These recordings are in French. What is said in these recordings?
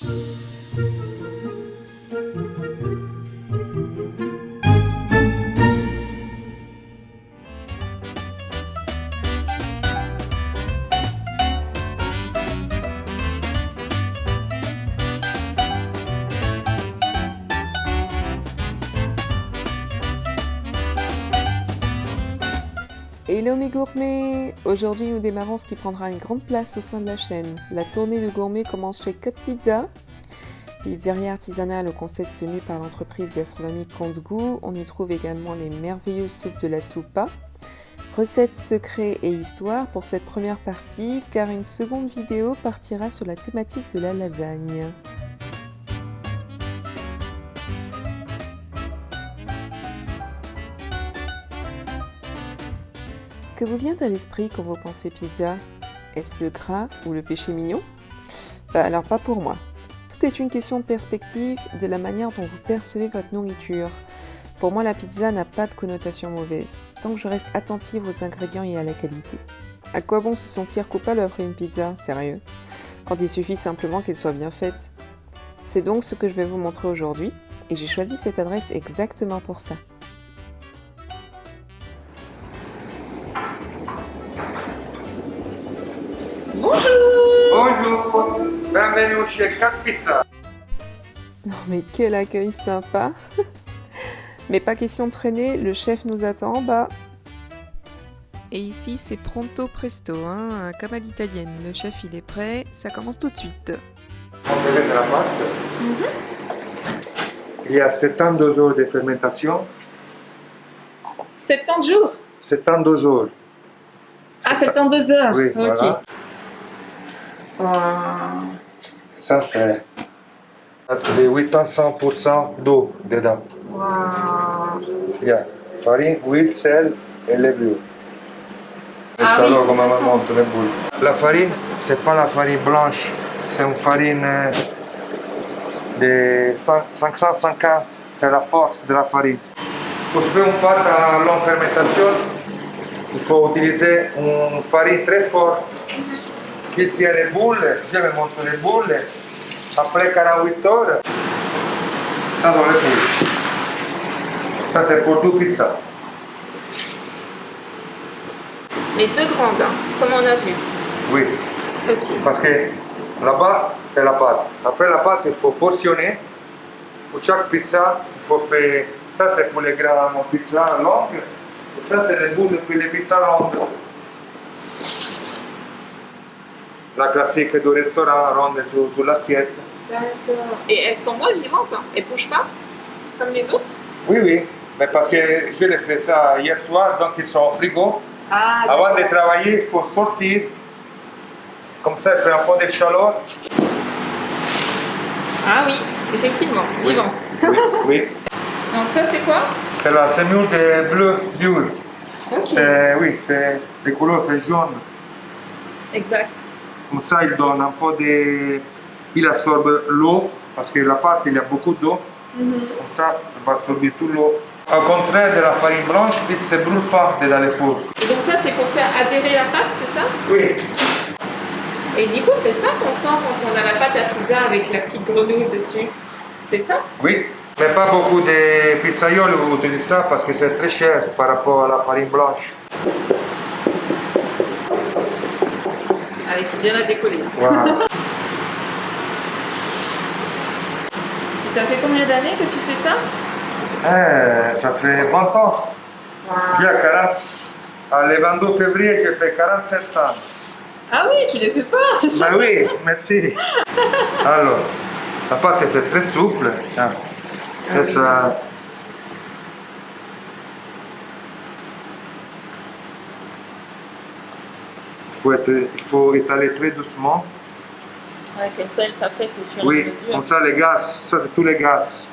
Hello mes gourmets! Aujourd'hui nous démarrons ce qui prendra une grande place au sein de la chaîne. La tournée de gourmets commence chez Cut Pizza, pizzeria artisanale au concept tenu par l'entreprise gastronomique Compte Goût. On y trouve également les merveilleuses soupes de la Soupa. Recettes, secrets et histoire pour cette première partie, car une seconde vidéo partira sur la thématique de la lasagne. Que vous vient à l'esprit quand vous pensez pizza? Est-ce le gras ou le péché mignon? Alors pas pour moi. Tout est une question de perspective, de la manière dont vous percevez votre nourriture. Pour moi, la pizza n'a pas de connotation mauvaise, tant que je reste attentive aux ingrédients et à la qualité. À quoi bon se sentir coupable après une pizza? Sérieux? Quand il suffit simplement qu'elle soit bien faite. C'est donc ce que je vais vous montrer aujourd'hui, et j'ai choisi cette adresse exactement pour ça. Bonjour! Bonjour! Bienvenue chez Cut Pizza. Non mais quel accueil sympa! Mais pas question de traîner, le chef nous attend en bas. Et ici c'est pronto presto, comme à l'italienne. Le chef il est prêt, ça commence tout de suite. On fait mettre la pâte. Il y a 72 jours de fermentation. 70 jours? 72 jours. Ah, 72 heures. Oui, ok. voilà. Ça c'est de 800% d'eau dedans. Wow. Il y a farine, huile, sel et levure. Ah Alors oui, comment on d'accord. monte les boules. La farine, c'est pas la farine blanche, c'est une farine de 550, c'est la force de la farine. Pour faire une pâte à longue fermentation, il faut utiliser une farine très forte qui tient les boules, je vais montrer les boules. Après 48 heures, ça dans les boules. Ça c'est pour deux pizzas. Mais deux grandes, comme on a vu. Oui. Ok. Parce que là-bas, c'est la pâte. Après la pâte, il faut portionner. Pour chaque pizza, il faut faire. Ça, c'est pour les grandes pizzas longues. Et ça, c'est les boules pour les pizzas longues. La classique du restaurant, ronde sur l'assiette. D'accord. Et elles sont moins vivantes, elles ne bougent pas comme les autres? Oui, oui. Mais parce que je l'ai fait ça hier soir, donc ils sont au frigo. Ah, Avant de d'accord. travailler, il faut sortir. Comme ça, il fait un peu de chaleur. Ah oui, effectivement, Oui. vivantes. Oui, oui. Donc ça, c'est quoi? C'est la semoule de bleu dur. Ok. C'est, oui, c'est, les couleurs, c'est jaune. Exact. Comme ça, il donne un peu de... Il absorbe l'eau, parce que la pâte, il y a beaucoup d'eau. Comme ça, il va absorber toute l'eau. Au contraire de la farine blanche, il ne se brûle pas dans le four. Et donc ça, c'est pour faire adhérer la pâte, c'est ça? Oui, Et du coup, c'est ça qu'on sent quand on a la pâte à pizza avec la petite grenouille dessus. C'est ça? oui. Mais pas beaucoup de pizzaioles utilisent ça parce que c'est très cher par rapport à la farine blanche. Ah, il faut bien la décoller. Voilà. Et ça fait combien d'années que tu fais ça? Ça fait 20 ans. J'ai 40. Le 22 février, j'ai fait 47 ans. Ah oui, tu les fais pas. Ben oui, merci. Alors, la pâte c'est très souple. Et ça... il faut étaler très doucement. Ouais, comme ça, elle s'affaisse au fur et à Oui, mesure. comme ça les gaz, ça c'est tous les gaz.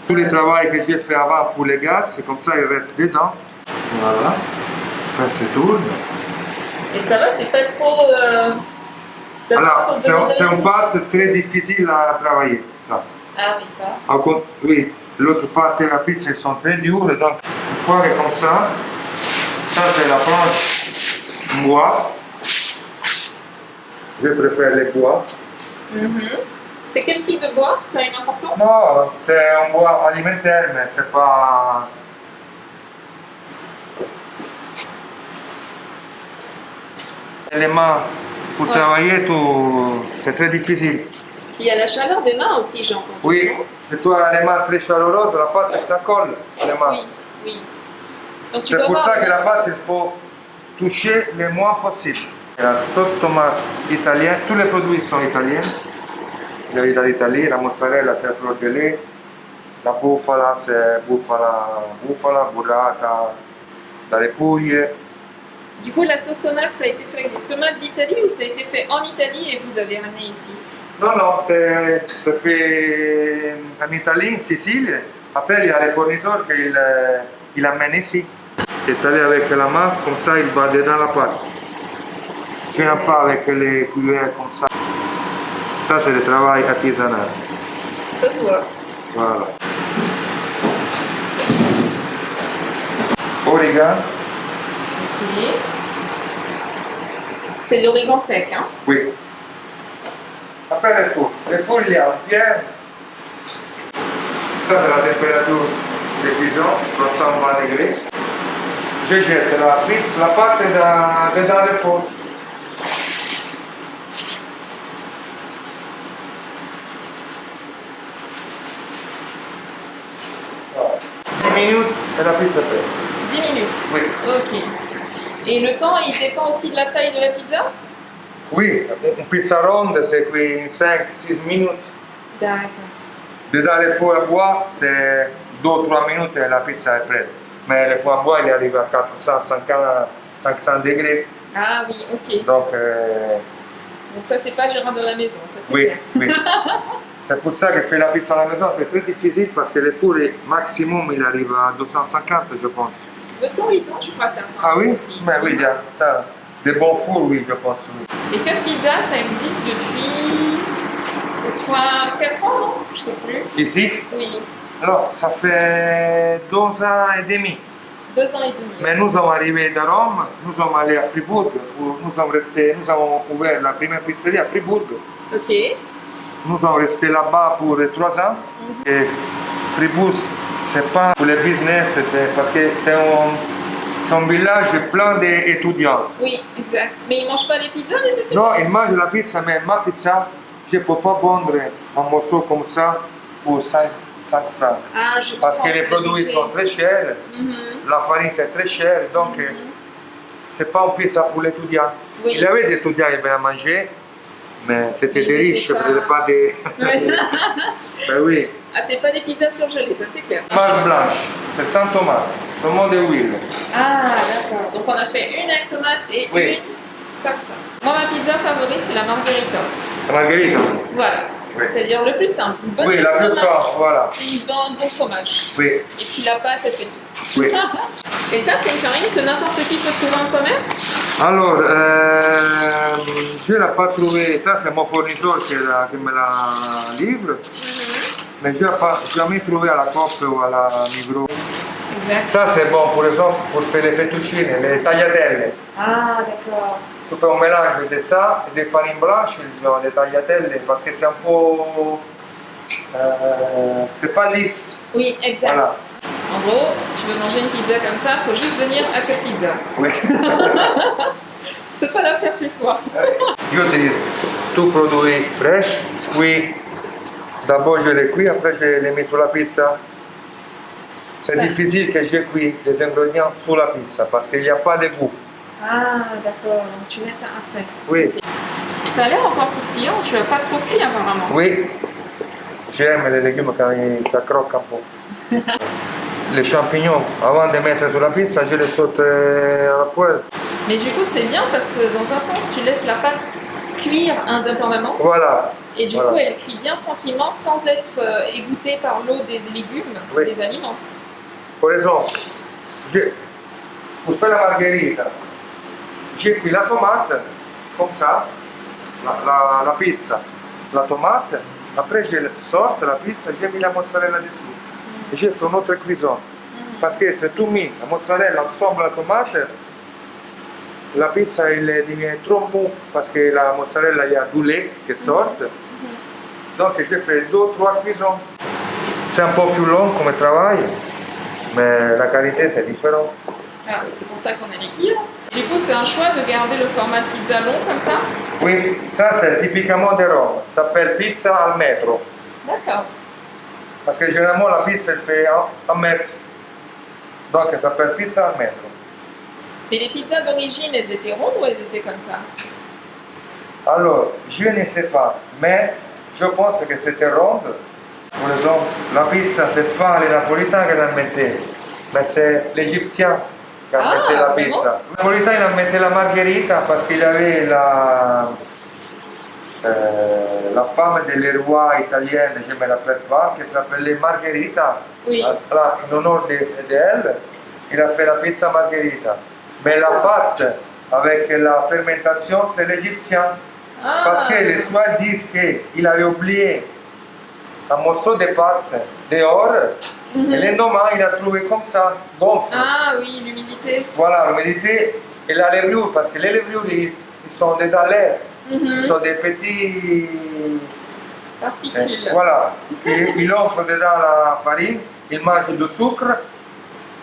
Tout le travail que j'ai fait avant pour les gaz, c'est comme ça il reste dedans. Voilà. Ça se tourne. Et ça va, c'est pas trop... Alors, c'est une pâte très difficile à travailler, ça. Ah oui, ça. Oui, l'autre pâte rapide, elles sont très dures, donc une fois que comme ça c'est la planche bois. Je préfère les bois. C'est quel type de bois? Ça a une importance? Non, c'est un bois alimentaire, mais c'est pas... Les mains, pour Ouais. travailler, c'est très difficile. Puis il y a la chaleur des mains aussi, j'ai entendu. Oui, non? si tu as les mains très chaleureuses, la pâte, ça colle les mains. Oui, oui. Donc tu C'est peux pour avoir... ça que la pâte, il faut toucher le moins possible. La sauce tomate italienne, tous les produits sont italiens. Viennent dall'Italie, la mozzarella c'est fleur de lait, la bufala c'est bufala, burrata, dalle Puglie. Du coup, la sauce tomate, ça a été fait avec des tomates d'Italie ou ça a été fait en Italie et vous avez ramené ici? Non, non, c'est fait en Italie, en Sicile. Après, il y a les fournisseurs qui l'amènent ici. Étalé avec la main, comme ça, il va dedans la pâte. Je viens pas avec les cuillères comme ça. Ça, c'est le travail artisanal. Ça se voit. Voilà. Origan, Ok. C'est de l'origan sec, hein? oui. Après, le four. Le four, il y a une pierre. Ça, c'est la température de cuisson, 320 degrés. Je jette la pâte dedans le four. Voilà. 10 minutes et la pizza est prête. 10 minutes. Oui. Ok. Et le temps, il dépend aussi de la taille de la pizza? Oui, une pizza ronde, c'est qui 5-6 minutes. D'accord. Dedans le four à bois, c'est 2-3 minutes et la pizza est prête. Mais le four à bois, il arrive à 450-500 degrés. Ah oui, ok. Donc, Donc ça, c'est pas gérant de la maison, ça c'est oui, clair. oui. C'est pour ça que faire la pizza à la maison, c'est très difficile parce que le four, maximum, il arrive à 250, je pense. 208 ans, je crois, c'est un temps. Ah oui? aussi. Mais oui, il y a ça. Des bons fours, oui, je pense. Oui. Et Cup Pizza, ça existe depuis 3-4 ans, non? Je sais plus. Ici, Oui, alors, ça fait 2 ans et demi. 2 ans et demi. Mais nous sommes arrivés de Rome, nous sommes allés à Fribourg, où nous avons ouvert la première pizzeria à Fribourg. Ok. Nous sommes restés là-bas pour 3 ans. Et Fribourg, c'est pas pour le business, c'est parce que c'est un village plein d'étudiants. Oui, exact. Mais ils mangent pas les pizzas, les étudiants? Non, ils mangent la pizza, mais ma pizza, je ne peux pas vendre un morceau comme ça pour 5 francs. Ah, je comprends. Parce que les c'est le produits budget. sont très chers, Mhm. la farine est très chère, donc c'est pas une pizza pour l'étudiant. Oui. Il y avait des étudiants qui venaient manger, mais c'était Mais des ils riches, étaient pas- pas des. Ouais. Ben oui. Ah, c'est pas des pizzas surgelées, ça c'est clair. Tomate blanche, c'est sans tomate, seulement de l'huile. Ah, d'accord. Donc on a fait une avec tomate et Oui. une comme ça. Moi, ma pizza favorite, c'est la margherita. La margherita. Voilà. Oui. C'est-à-dire le plus simple. Une bonne Oui, sauce la plus tomate, simple, voilà. un bon fromage. Oui, Et puis la pâte, ça fait tout. oui. Et ça, c'est une farine que n'importe qui peut trouver en commerce? Alors, je ne l'ai pas trouvé, ça c'est mon fournisseur qui me la livre, mais je n'ai pas jamais trouvé à la Coop ou à la Migros. Exact. Ça c'est bon, pour exemple, pour faire les fettuccine, les tagliatelle. Ah, d'accord. Tu fais un mélange de ça et de farine blanche, des tagliatelle, parce que c'est un peu... c'est pas lisse. Oui, exact. Voilà. En gros, tu veux manger une pizza comme ça, faut juste venir à Cup Pizza. Oui. Tu peux pas la faire chez soi. J'utilise tout produit fraîche, cuit. D'abord je les cuis, après je les mets sur la pizza. C'est Ça- difficile que je cuis les ingrédients sur la pizza parce qu'il n'y a pas de goût. Ah, d'accord. Donc tu mets ça après. Oui, Ça a l'air encore croustillant, tu l'as pas trop cuit apparemment. oui. J'aime les légumes quand ça croque un peu. Les champignons, avant de mettre sur la pizza, je les saute à la poêle. Mais du coup, c'est bien parce que dans un sens, tu laisses la pâte cuire indépendamment Voilà. et du Voilà. coup, elle cuit bien tranquillement sans être égouttée par l'eau des légumes, Oui. des aliments. Par exemple, pour faire la margherita, j'ai pris la tomate, comme ça, la pizza, la tomate, après je sorte la pizza, j'ai mis la mozzarella dessus. Et j'ai fait une autre cuisson. Parce que c'est tout mis, la mozzarella ensemble la tomate, la pizza elle devient trop mou parce que la mozzarella il y a du lait qui sort. Donc j'ai fait 2-3 cuissons. C'est un peu plus long comme travail, mais la qualité c'est différent. Ah, c'est pour ça qu'on a les clients. Du coup, c'est un choix de garder le format de pizza long comme ça? Oui, ça c'est typiquement de Rome. Ça s'appelle pizza al metro. D'accord. Parce que généralement la pizza elle fait 1 mètre. Donc elle s'appelle pizza al metro. Mais les pizzas d'origine, elles étaient rondes ou elles étaient comme ça? Alors, je ne sais pas, mais je pense que c'était ronde. Par exemple, la pizza, c'est pas les Napolitains qui la mettaient, mais c'est l'Égyptien qui a mis la pizza. Les Napolitains, ils mettaient la margherita parce qu'il y avait la femme des rois italiens, je ne me rappelle pas, qui s'appelait Margherita. Oui. Là, en honneur d'elle, il a fait la pizza margherita. Mais la pâte avec la fermentation, c'est l'Égyptien. Ah. Parce que les soins disent qu'il avait oublié un morceau de pâte dehors et le lendemain il a trouvé comme ça, gonfle. Ah oui, l'humidité. Voilà, l'humidité et la levure, parce que les levures ils sont dedans l'air. Ils sont des petits particules. Voilà, il entre dedans la farine, il mange du sucre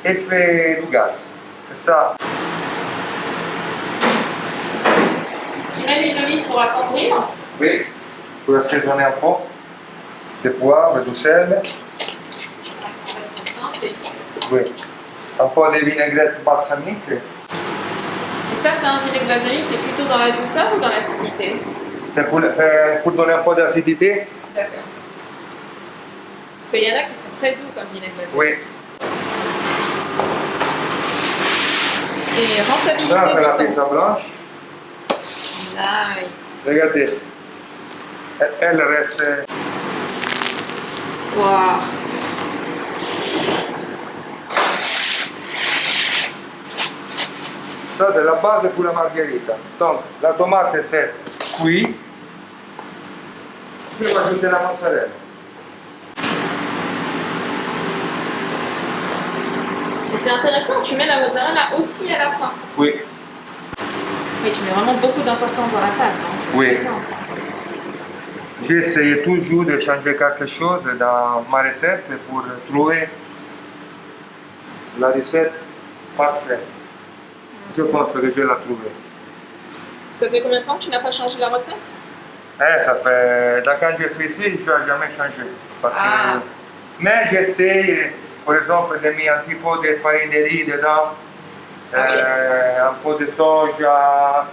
et fait du gaz. C'est ça. Tu mets l'huile d'olive pour attendrir? Oui, pour assaisonner un peu. Du poivre, du sel. C'est simple et efficace. Oui. Un peu de vinaigrette balsamique. Et ça, c'est un vinaigre balsamique qui est plutôt dans la douceur ou dans l'acidité? C'est pour donner un peu d'acidité. D'accord. Parce qu'il y en a qui sont très doux comme vinaigre balsamique. Oui. Et rentabilité. Ça, c'est la pizza blanche. Nice. Regardez. Elle reste. Wow. Ça, c'est la base pour la margherita. Donc, la tomate, c'est cuit. Puis, on va ajouter la mozzarella. Et c'est intéressant, tu mets la mozzarella aussi à la fin. Oui. Mais tu mets vraiment beaucoup d'importance dans la pâte. Hein. C'est Oui. bien, ça. J'essaie toujours de changer quelque chose dans ma recette pour trouver la recette parfaite. Je pense que je l'ai trouvée. Ça fait combien de temps que tu n'as pas changé la recette? Ça fait, quand je suis ici, je n'ai jamais changé. Parce que, mais j'essaie, par exemple, de mettre un petit peu de farine de riz dedans, un peu de soja,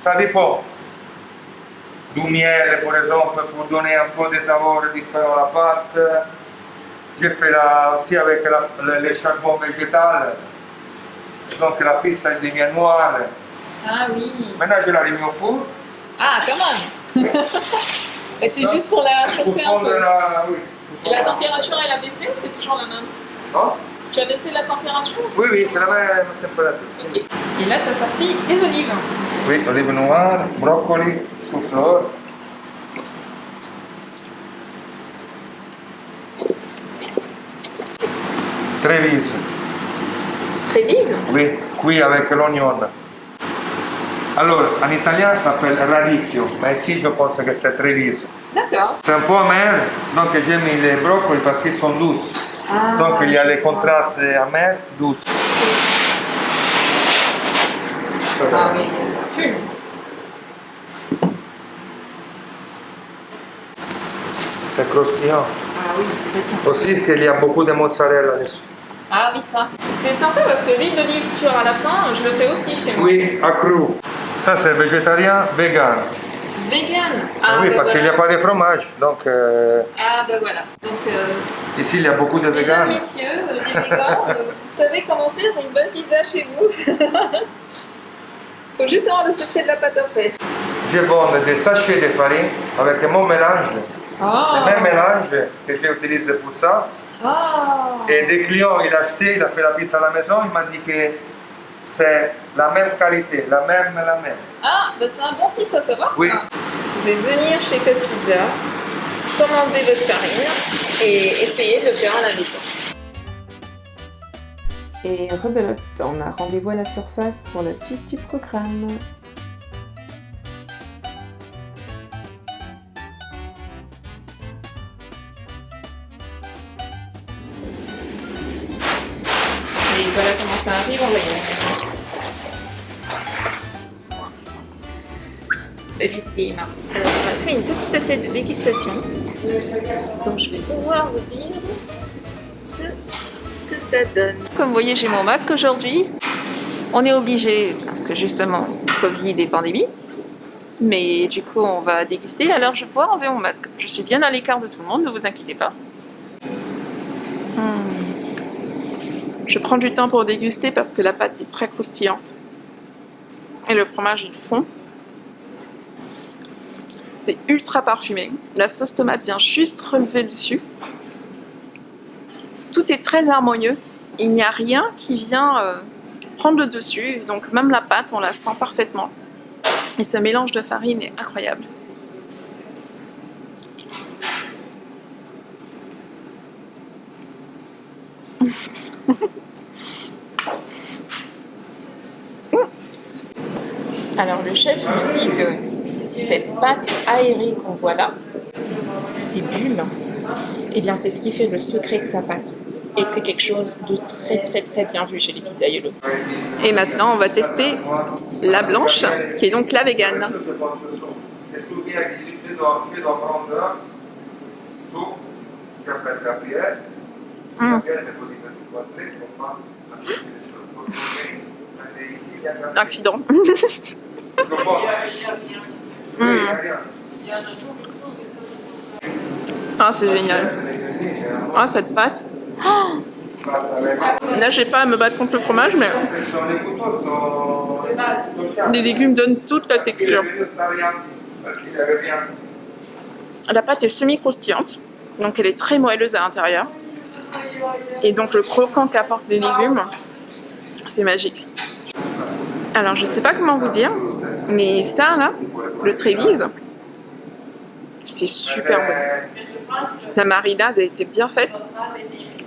ça dépend. Du miel, par exemple, pour donner un peu de saveur différent à la pâte. J'ai fait aussi avec le charbon végétal. Donc la pizza elle devient noire. Ah oui. Maintenant je la remets au four. Ah, quand même. Et c'est juste pour la chauffer un peu. Oui. Et la température, elle a baissé ou c'est toujours la même? Non? Tu as baissé la température? Oui, c'est la même température. Ok. Et là, tu as sorti les olives. Oui, olive noire, brocoli, chou-fleur. Trévise. Trévise? Oui, cuit avec l'oignon. Alors, en italien, ça s'appelle radicchio, mais ici, je pense que c'est Trévise. D'accord. C'est un peu amer, donc j'ai mis les brocolis parce qu'ils sont doux. Ah, Donc il y a les contrastes amer, doux. Ah oui, ça fume. C'est croustillant. Ah oui, complètement. Aussi qu'il y a beaucoup de mozzarella dessus. Ah oui, ça. C'est sympa parce que l'huile d'olive sur à la fin, je le fais aussi chez moi. Oui, à cru. Ça c'est végétarien, vegan. Vegan. Oui, ben parce qu'il n'y a pas de fromage. Donc Ah ben voilà. Donc, ici il y a beaucoup de mesdames, vegan. messieurs, les végans, vous savez comment faire une bonne pizza chez vous. Faut juste avoir le secret de la pâte après. Je vends des sachets de farine avec mon mélange. Ah. Le même mélange que j'utilise pour ça. Ah. Et des clients, il a acheté, il a fait la pizza à la maison, il m'a dit que c'est la même qualité, la même. Ah, ben c'est un bon tip à savoir Oui. ça. Vous pouvez venir chez Code Pizza, commander votre farine et essayer de le faire à la maison. Et rebelote, on a rendez-vous à la surface pour la suite du programme. Et voilà comment ça arrive, on va y aller. Bellissime. Alors, on a fait une petite assiette de dégustation. Donc, je vais pouvoir vous dire ce que ça donne. Comme vous voyez, j'ai mon masque aujourd'hui. On est obligé, parce que justement, Covid et pandémie. Mais du coup, on va déguster. Alors, je vais pouvoir enlever mon masque. Je suis bien à l'écart de tout le monde, ne vous inquiétez pas. Je prends du temps pour déguster parce que la pâte est très croustillante. Et le fromage, il fond. C'est ultra parfumé. La sauce tomate vient juste relever le dessus. Tout est très harmonieux. Il n'y a rien qui vient prendre le dessus. Donc même la pâte, on la sent parfaitement. Et ce mélange de farine est incroyable. Alors le chef me dit que cette pâte aérée qu'on voit là, ces bulles, eh bien c'est ce qui fait le secret de sa pâte. Et que c'est quelque chose de très très très bien vu chez les pizzaioli. Et maintenant on va tester la blanche, qui est donc la végane. Accident. Ah, c'est génial. Ah, cette pâte. Oh, là, j'ai pas à me battre contre le fromage, mais les légumes donnent toute la texture. La pâte est semi-croustillante, donc elle est très moelleuse à l'intérieur. Et donc le croquant qu'apportent les légumes, c'est magique. Alors, je sais pas comment vous dire, mais ça, là, le Trévise, c'est super bon. La marinade a été bien faite.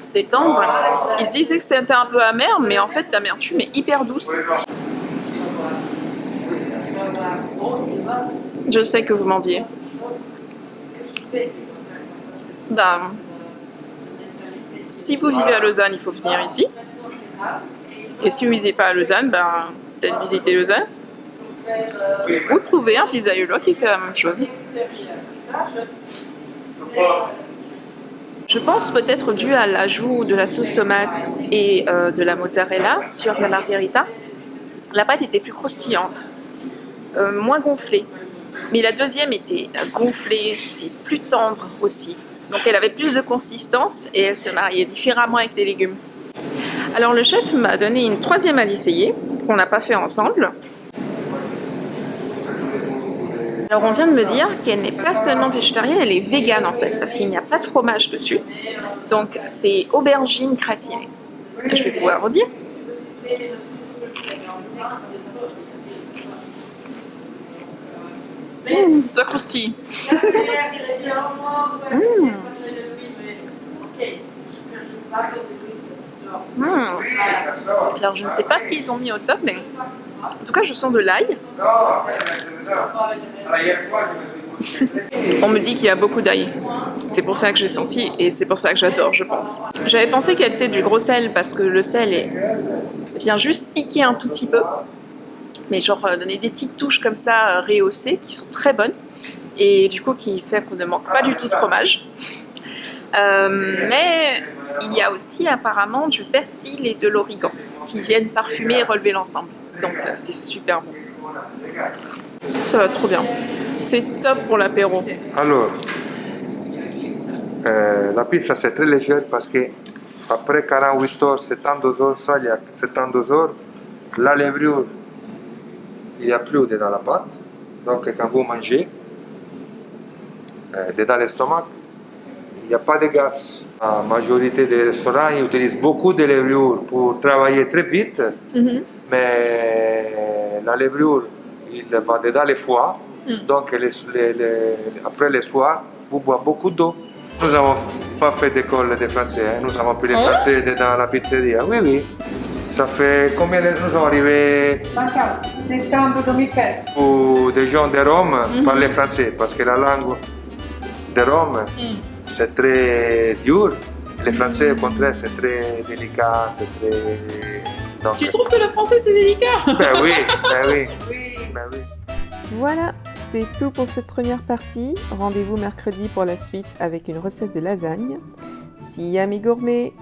C'est tendre. Il disait que c'était un peu amer, mais en fait, l'amertume est hyper douce. Je sais que vous m'enviez. Ben, si vous vivez à Lausanne, il faut venir ici. Et si vous ne vivez pas à Lausanne, ben, peut-être visiter Lausanne. Ou trouver un pizzaiolo qui fait la même chose. Je pense peut-être dû à l'ajout de la sauce tomate et de la mozzarella sur la margherita, la pâte était plus croustillante, moins gonflée. Mais la deuxième était gonflée et plus tendre aussi. Donc elle avait plus de consistance et elle se mariait différemment avec les légumes. Alors le chef m'a donné une troisième à essayer, qu'on n'a pas fait ensemble. Alors on vient de me dire qu'elle n'est pas seulement végétarienne, elle est végane en fait, parce qu'il n'y a pas de fromage dessus. Donc c'est aubergine gratinée. Je vais pouvoir redire. Ça croustille. Alors je ne sais pas ce qu'ils ont mis au top, mais en tout cas je sens de l'ail. On me dit qu'il y a beaucoup d'ail. C'est pour ça que j'ai senti et c'est pour ça que j'adore, je pense. J'avais pensé qu'il y avait peut-être du gros sel parce que le sel vient juste piquer un tout petit peu. Mais genre donner des petites touches comme ça rehaussées qui sont très bonnes. Et du coup qui fait qu'on ne manque pas du tout de fromage. Mais il y a aussi apparemment du persil et de l'origan qui viennent parfumer et relever l'ensemble. Donc c'est super bon. Ça va trop bien. C'est top pour l'apéro. Alors, la pizza c'est très légère parce que après 48 heures, 72 heures, ça il y a 72 heures, la levure, il n'y a plus dedans la pâte. Donc quand vous mangez, dedans l'estomac, il n'y a pas de gaz. La majorité des restaurants ils utilisent beaucoup de levure pour travailler très vite, mais la levure, il va dedans les foies, donc après le soir, vous boivez beaucoup d'eau. Nous n'avons pas fait d'école de français, hein. Nous avons pris les français dans la pizzeria. Oui, oui. Ça fait combien de temps nous sommes arrivés? 5 ans, septembre 2015. Pour des gens de Rome parler français, parce que la langue de Rome, c'est très dur. Les Français, au contraire, c'est très délicat, c'est très... Donc, Tu trouves que le français c'est délicat? Ben oui, ben oui, ben oui. Voilà, c'est tout pour cette première partie. Rendez-vous mercredi pour la suite avec une recette de lasagne. Si amis gourmets,